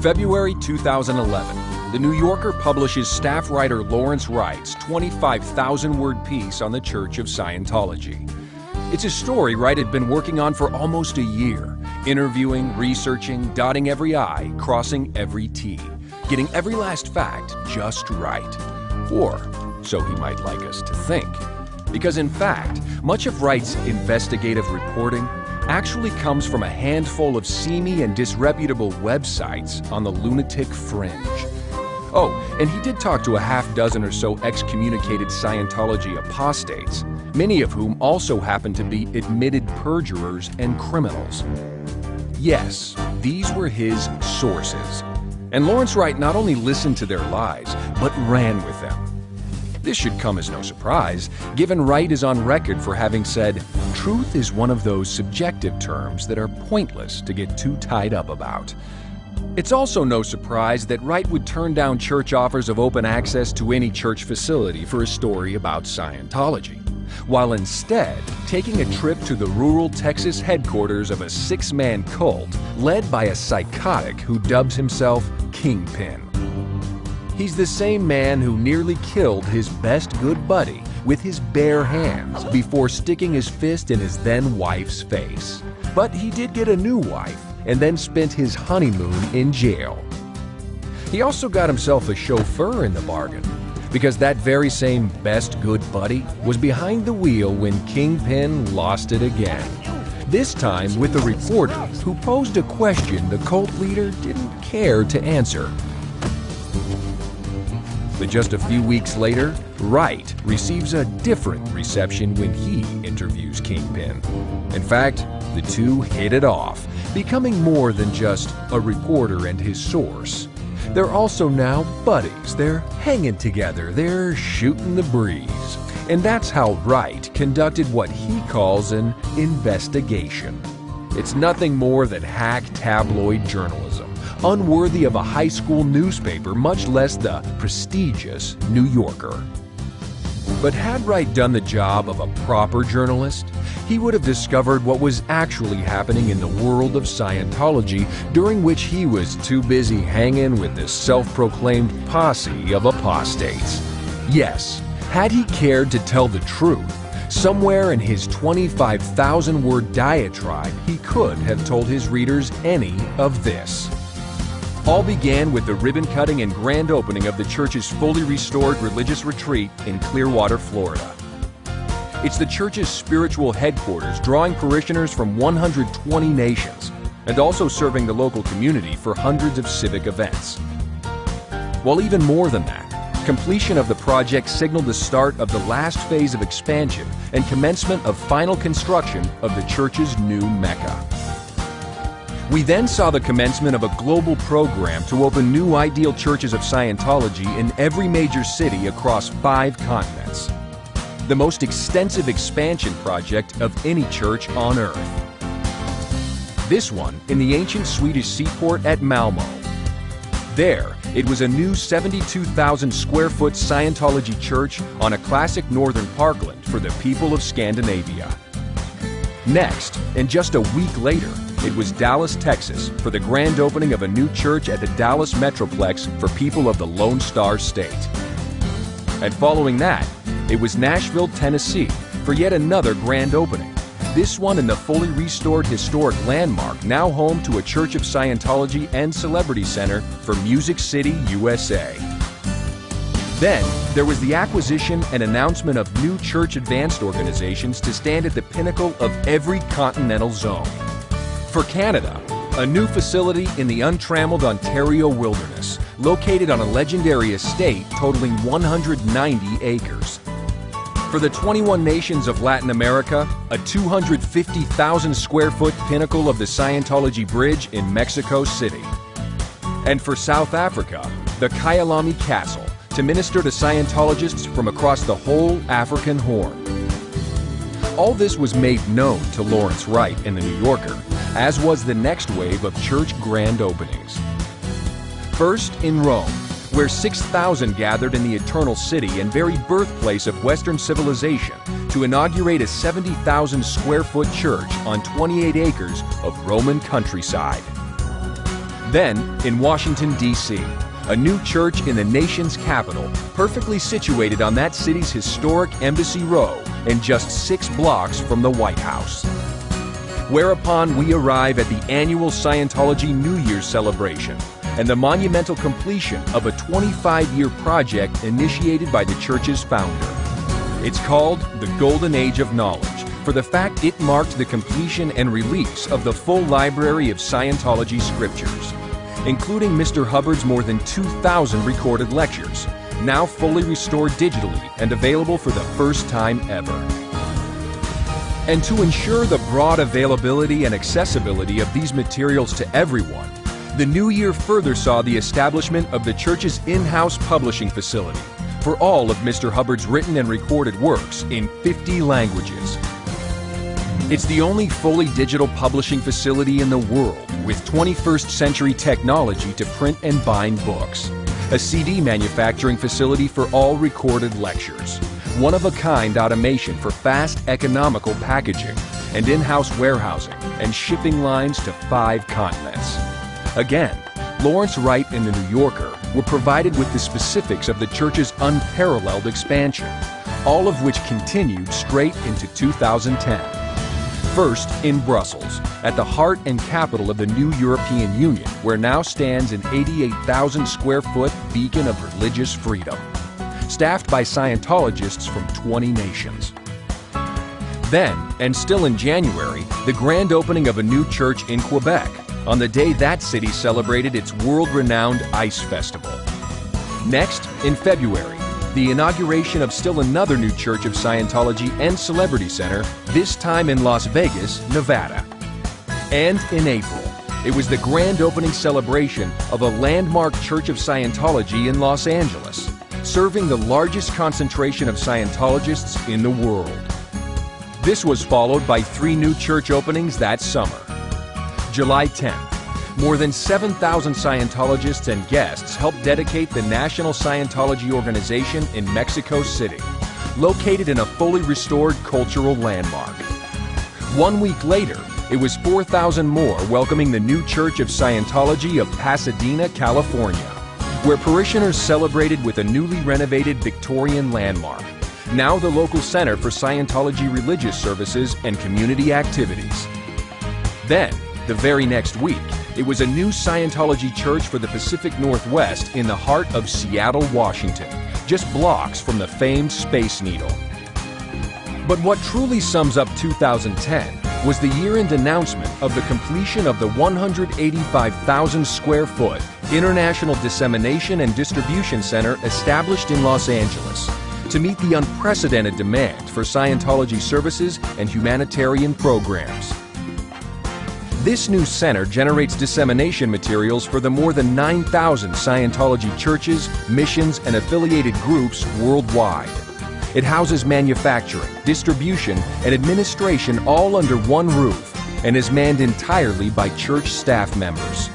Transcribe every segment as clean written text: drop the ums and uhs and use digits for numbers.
February 2011, The New Yorker publishes staff writer Lawrence Wright's 25,000-word piece on the Church of Scientology. It's a story Wright had been working on for almost a year, interviewing, researching, dotting every I, crossing every T, getting every last fact just right. Or so he might like us to think. Because in fact, much of Wright's investigative reporting actually comes from a handful of seamy and disreputable websites on the lunatic fringe. Oh, and he did talk to a half dozen or so excommunicated Scientology apostates, many of whom also happen to be admitted perjurers and criminals. Yes, these were his sources. And Lawrence Wright not only listened to their lies, but ran with them. This should come as no surprise, given Wright is on record for having said, "Truth is one of those subjective terms that are pointless to get too tied up about." It's also no surprise that Wright would turn down church offers of open access to any church facility for a story about Scientology, while instead taking a trip to the rural Texas headquarters of a six-man cult led by a psychotic who dubs himself Kingpin. He's the same man who nearly killed his best good buddy with his bare hands before sticking his fist in his then-wife's face. But he did get a new wife and then spent his honeymoon in jail. He also got himself a chauffeur in the bargain, because that very same best good buddy was behind the wheel when Kingpin lost it again. This time with a reporter who posed a question the cult leader didn't care to answer. But just a few weeks later, Wright receives a different reception when he interviews Kingpin. In fact, the two hit it off, becoming more than just a reporter and his source. They're also now buddies. They're hanging together. They're shooting the breeze. And that's how Wright conducted what he calls an investigation. It's nothing more than hack tabloid journalism, unworthy of a high school newspaper, much less the prestigious New Yorker. But had Wright done the job of a proper journalist, he would have discovered what was actually happening in the world of Scientology, during which he was too busy hanging with this self-proclaimed posse of apostates. Yes, had he cared to tell the truth, somewhere in his 25,000-word diatribe, he could have told his readers any of this. All began with the ribbon-cutting and grand opening of the church's fully restored religious retreat in Clearwater, Florida. It's the church's spiritual headquarters, drawing parishioners from 120 nations, and also serving the local community for hundreds of civic events. While even more than that, completion of the project signaled the start of the last phase of expansion and commencement of final construction of the church's new Mecca. We then saw the commencement of a global program to open new ideal churches of Scientology in every major city across 5 continents. The most extensive expansion project of any church on earth. This one in the ancient Swedish seaport at Malmö. There, it was a new 72,000 square foot Scientology church on a classic northern parkland for the people of Scandinavia. Next, and just a week later, it was Dallas, Texas, for the grand opening of a new church at the Dallas Metroplex for people of the Lone Star State. And following that, it was Nashville, Tennessee, for yet another grand opening. This one in the fully restored historic landmark, now home to a Church of Scientology and Celebrity Center for Music City, USA. Then, there was the acquisition and announcement of new church advanced organizations to stand at the pinnacle of every continental zone. For Canada, a new facility in the untrammeled Ontario wilderness, located on a legendary estate totaling 190 acres. For the 21 nations of Latin America, a 250,000 square foot pinnacle of the Scientology Bridge in Mexico City. And for South Africa, the Kyalami Castle, to minister to Scientologists from across the whole African Horn. All this was made known to Lawrence Wright in the New Yorker, as was the next wave of church grand openings. First in Rome, where 6,000 gathered in the Eternal City and very birthplace of Western civilization to inaugurate a 70,000 square foot church on 28 acres of Roman countryside. Then, in Washington, D.C., a new church in the nation's capital, perfectly situated on that city's historic Embassy Row and just 6 blocks from the White House. Whereupon we arrive at the annual Scientology New Year's celebration and the monumental completion of a 25-year project initiated by the church's founder. It's called the Golden Age of Knowledge for the fact it marked the completion and release of the full library of Scientology scriptures, including Mr. Hubbard's more than 2,000 recorded lectures, now fully restored digitally and available for the first time ever. And to ensure the broad availability and accessibility of these materials to everyone, the new year further saw the establishment of the church's in-house publishing facility for all of Mr. Hubbard's written and recorded works in 50 languages. It's the only fully digital publishing facility in the world with 21st century technology to print and bind books, a CD manufacturing facility for all recorded lectures, one-of-a-kind automation for fast, economical packaging, and in-house warehousing and shipping lines to 5 continents. Again, Lawrence Wright and the New Yorker were provided with the specifics of the church's unparalleled expansion, all of which continued straight into 2010. First, in Brussels, at the heart and capital of the new European Union, where now stands an 88,000 square foot beacon of religious freedom, staffed by Scientologists from 20 nations. Then, and still in January, the grand opening of a new church in Quebec, on the day that city celebrated its world-renowned Ice Festival. Next, in February, the inauguration of still another new Church of Scientology and Celebrity Center, this time in Las Vegas, Nevada. And in April, it was the grand opening celebration of a landmark Church of Scientology in Los Angeles, serving the largest concentration of Scientologists in the world. This was followed by 3 new church openings that summer. July 10th, more than 7,000 Scientologists and guests helped dedicate the National Scientology Organization in Mexico City, located in a fully restored cultural landmark. 1 week later, it was 4,000 more welcoming the new Church of Scientology of Pasadena, California, where parishioners celebrated with a newly renovated Victorian landmark, now the local center for Scientology religious services and community activities. Then, the very next week, it was a new Scientology church for the Pacific Northwest in the heart of Seattle, Washington, just blocks from the famed Space Needle. But what truly sums up 2010 was the year-end announcement of the completion of the 185,000 square foot International Dissemination and Distribution Center established in Los Angeles to meet the unprecedented demand for Scientology services and humanitarian programs. This new center generates dissemination materials for the more than 9,000 Scientology churches, missions, and affiliated groups worldwide. It houses manufacturing, distribution, and administration all under one roof and is manned entirely by church staff members.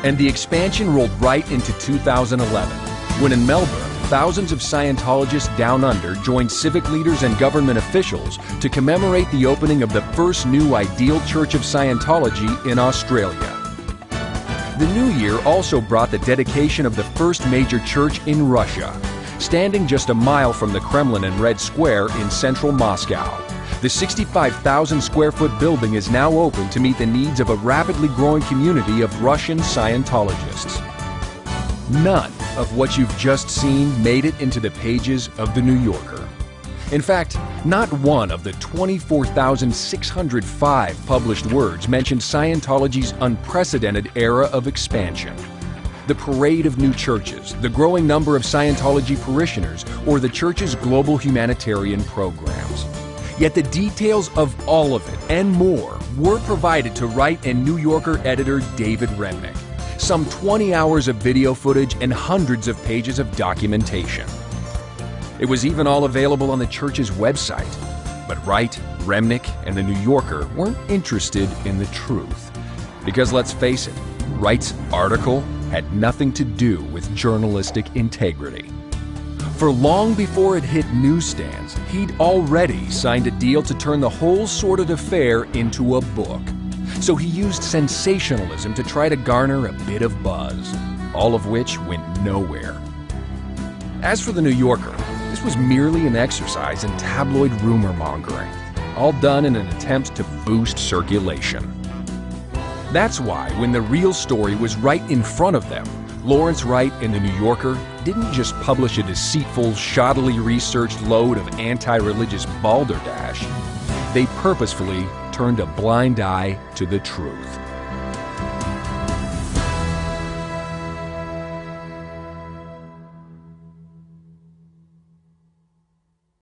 And the expansion rolled right into 2011, when in Melbourne, thousands of Scientologists down under joined civic leaders and government officials to commemorate the opening of the first new ideal Church of Scientology in Australia. The new year also brought the dedication of the first major church in Russia, standing just a mile from the Kremlin and Red Square in central Moscow. The 65,000 square foot building is now open to meet the needs of a rapidly growing community of Russian Scientologists. None of what you've just seen made it into the pages of the New Yorker. In fact, not one of the 24,605 published words mentioned Scientology's unprecedented era of expansion. The parade of new churches, the growing number of Scientology parishioners, or the church's global humanitarian programs. Yet the details of all of it and more were provided to Wright and New Yorker editor David Remnick. Some 20 hours of video footage and hundreds of pages of documentation. It was even all available on the church's website. But Wright, Remnick, and the New Yorker weren't interested in the truth. Because let's face it, Wright's article had nothing to do with journalistic integrity. For long before it hit newsstands, he'd already signed a deal to turn the whole sordid affair into a book. So he used sensationalism to try to garner a bit of buzz, all of which went nowhere. As for the New Yorker, this was merely an exercise in tabloid rumor mongering, all done in an attempt to boost circulation. That's why, when the real story was right in front of them, Lawrence Wright and the New Yorker didn't just publish a deceitful, shoddily researched load of anti-religious balderdash. They purposefully turned a blind eye to the truth.